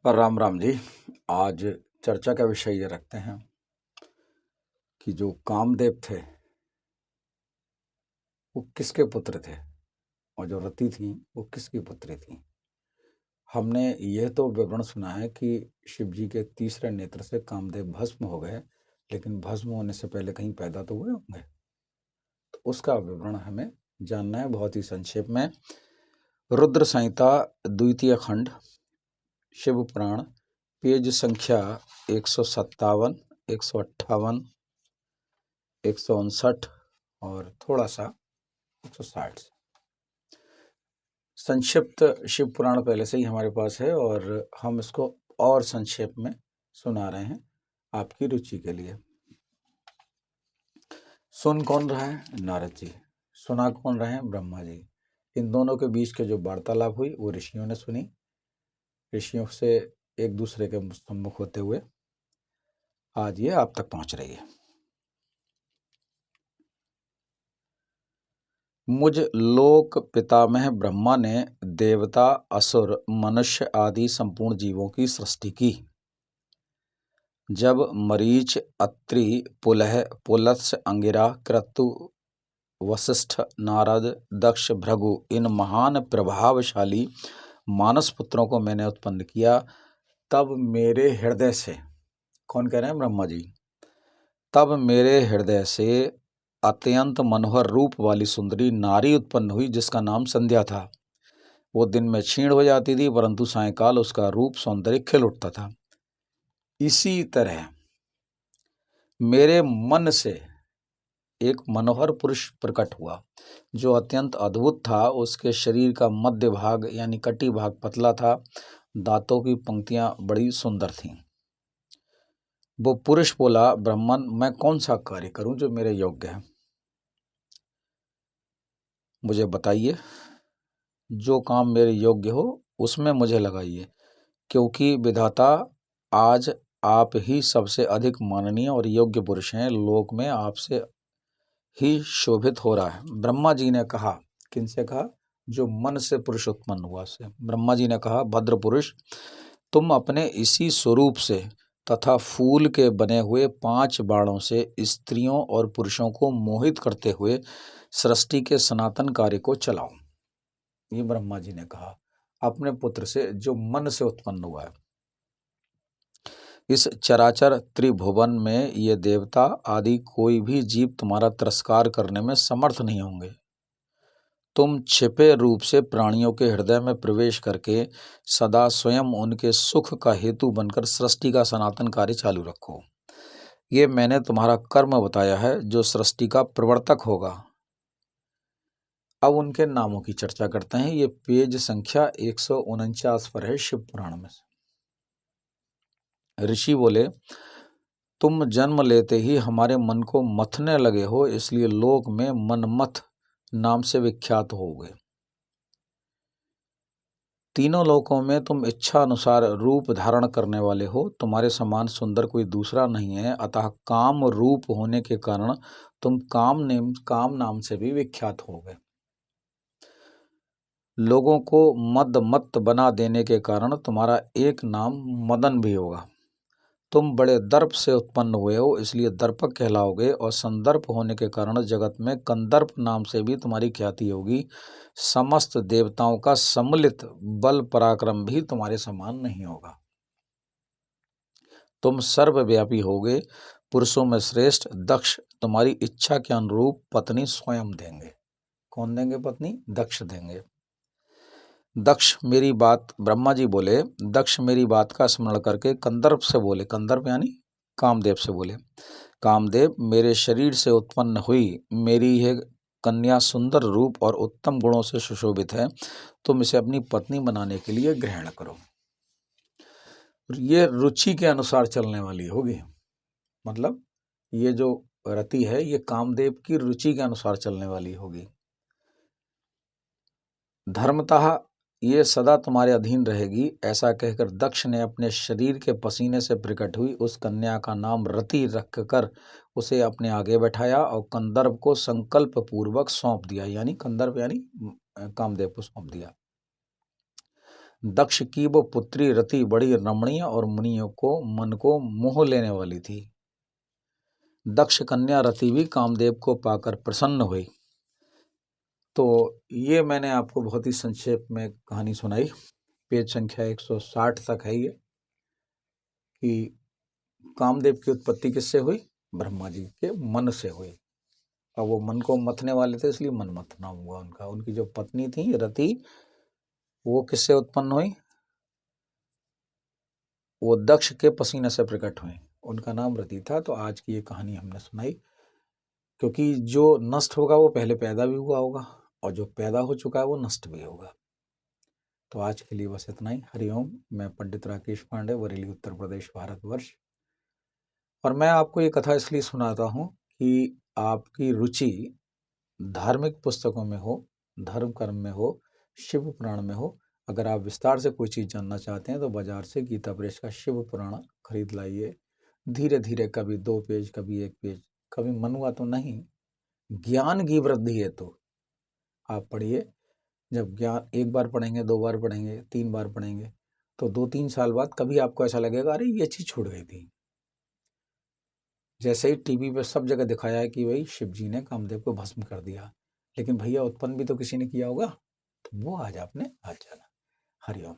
राम राम जी। आज चर्चा का विषय ये रखते हैं कि जो कामदेव थे वो किसके पुत्र थे और जो रति थी वो किसकी पुत्री थी। हमने यह तो विवरण सुना है कि शिव जी के तीसरे नेत्र से कामदेव भस्म हो गए, लेकिन भस्म होने से पहले कहीं पैदा तो हुए होंगे, तो उसका विवरण हमें जानना है बहुत ही संक्षेप में। रुद्र संहिता द्वितीय खंड शिव पुराण पेज संख्या 157, 158, 159 और थोड़ा सा 160। संक्षिप्त शिव पुराण पहले से ही हमारे पास है और हम इसको और संक्षेप में सुना रहे हैं आपकी रुचि के लिए। सुन कौन रहा है? नारद जी। सुना कौन रहे हैं? ब्रह्मा जी। इन दोनों के बीच के जो वार्तालाप हुई वो ऋषियों ने सुनी। ऋषियों से एक दूसरे के सम्मुख होते हुए आज ये आप तक पहुंच रही है। मुझ लोक पितामह ब्रह्मा ने देवता, असुर, मनुष्य आदि संपूर्ण जीवों की सृष्टि की। जब मरीच, अत्रि, पुलह, पुलत्स्य, अंगिरा, क्रतु, वसिष्ठ, नारद, दक्ष, भृगु इन महान प्रभावशाली मानस पुत्रों को मैंने उत्पन्न किया, तब मेरे हृदय से, कौन कह रहे हैं? ब्रह्मा जी। तब मेरे हृदय से अत्यंत मनोहर रूप वाली सुंदरी नारी उत्पन्न हुई जिसका नाम संध्या था। वो दिन में क्षीण हो जाती थी परंतु सायंकाल उसका रूप सौंदर्य खिल उठता था। इसी तरह मेरे मन से एक मनोहर पुरुष प्रकट हुआ जो अत्यंत अद्भुत था। उसके शरीर का मध्य भाग यानी कटी भाग पतला था, दांतों की पंक्तियां बड़ी सुंदर थीं। वो पुरुष बोला, ब्राह्मण, मैं कौन सा कार्य करूं जो मेरे योग्य है? मुझे बताइए, जो काम मेरे योग्य हो उसमें मुझे लगाइए, क्योंकि विधाता आज आप ही सबसे अधिक माननीय और योग्य पुरुष हैं। लोक में आपसे ही शोभित हो रहा है। ब्रह्मा जी ने कहा, किनसे कहा? जो मन से पुरुष उत्पन्न हुआ से। ब्रह्मा जी ने कहा, भद्र पुरुष, तुम अपने इसी स्वरूप से तथा फूल के बने हुए 5 बाणों से स्त्रियों और पुरुषों को मोहित करते हुए सृष्टि के सनातन कार्य को चलाओ। ये ब्रह्मा जी ने कहा अपने पुत्र से जो मन से उत्पन्न हुआ है। इस चराचर त्रिभुवन में ये देवता आदि कोई भी जीव तुम्हारा तिरस्कार करने में समर्थ नहीं होंगे। तुम छिपे रूप से प्राणियों के हृदय में प्रवेश करके सदा स्वयं उनके सुख का हेतु बनकर सृष्टि का सनातन कार्य चालू रखो। ये मैंने तुम्हारा कर्म बताया है जो सृष्टि का प्रवर्तक होगा। अब उनके नामों की चर्चा करते हैं। ये पेज संख्या 149 पर है शिव पुराण में। ऋषि बोले, तुम जन्म लेते ही हमारे मन को मथने लगे हो, इसलिए लोक में मनमथ नाम से विख्यात हो गए। तीनों लोकों में तुम इच्छा अनुसार रूप धारण करने वाले हो। तुम्हारे समान सुंदर कोई दूसरा नहीं है। अतः काम रूप होने के कारण तुम काम नाम से भी विख्यात हो गए। लोगों को मद बना देने के कारण तुम्हारा एक नाम मदन भी होगा। तुम बड़े दर्प से उत्पन्न हुए हो, इसलिए दर्पक कहलाओगे, और संदर्प होने के कारण जगत में कंदर्प नाम से भी तुम्हारी ख्याति होगी। समस्त देवताओं का सम्मिलित बल पराक्रम भी तुम्हारे समान नहीं होगा। तुम सर्वव्यापी होगे, पुरुषों में श्रेष्ठ। दक्ष तुम्हारी इच्छा के अनुरूप पत्नी स्वयं देंगे। कौन देंगे पत्नी? दक्ष देंगे। दक्ष मेरी बात, ब्रह्मा जी बोले, दक्ष मेरी बात का स्मरण करके कंदर्प से बोले, कंदर्प यानी कामदेव से बोले, कामदेव, मेरे शरीर से उत्पन्न हुई मेरी यह कन्या सुंदर रूप और उत्तम गुणों से सुशोभित है। तुम इसे अपनी पत्नी बनाने के लिए ग्रहण करो। ये रुचि के अनुसार चलने वाली होगी। मतलब ये जो रति है ये कामदेव की रुचि के अनुसार चलने वाली होगी। धर्मतः ये सदा तुम्हारे अधीन रहेगी। ऐसा कहकर दक्ष ने अपने शरीर के पसीने से प्रकट हुई उस कन्या का नाम रति रखकर उसे अपने आगे बैठाया और कंदर्प को संकल्प पूर्वक सौंप दिया। यानी कंदर्प यानी कामदेव को सौंप दिया। दक्ष की वो पुत्री रति बड़ी रमणीय और मुनियों को मन को मोह लेने वाली थी। दक्ष कन्या रति भी कामदेव को पाकर प्रसन्न हुई। तो ये मैंने आपको बहुत ही संक्षेप में कहानी सुनाई। पेज संख्या 160 तक है ये, कि कामदेव की उत्पत्ति किससे हुई? ब्रह्मा जी के मन से हुई। और वो मन को मथने वाले थे, इसलिए मन मथना हुआ उनका। उनकी जो पत्नी थी रति, वो किससे उत्पन्न हुई? वो दक्ष के पसीने से प्रकट हुई, उनका नाम रति था। तो आज की ये कहानी हमने सुनाई, क्योंकि जो नष्ट होगा वो पहले पैदा भी हुआ होगा, और जो पैदा हो चुका है वो नष्ट भी होगा। तो आज के लिए बस इतना ही। हरिओम। मैं पंडित राकेश पांडे, बरेली, उत्तर प्रदेश, भारतवर्ष। और मैं आपको ये कथा इसलिए सुनाता हूँ कि आपकी रुचि धार्मिक पुस्तकों में हो, धर्म कर्म में हो, शिव पुराण में हो। अगर आप विस्तार से कोई चीज़ जानना चाहते हैं तो बाजार से गीता प्रेस का शिव पुराण खरीद लाइए। धीरे धीरे, कभी 2 पेज, कभी 1 पेज, कभी मन हुआ तो नहीं, ज्ञान की वृद्धि है तो आप पढ़िए। जब ज्ञान एक बार पढ़ेंगे, 2 बार पढ़ेंगे, 3 बार पढ़ेंगे, तो 2-3 साल बाद कभी आपको ऐसा लगेगा अरे ये चीज़ छूट गई थी। जैसे ही टीवी पे सब जगह दिखाया है कि भाई शिव जी ने कामदेव को भस्म कर दिया, लेकिन भैया उत्पन्न भी तो किसी ने किया होगा, तो वो आज आपने आज जाना। हरिओम।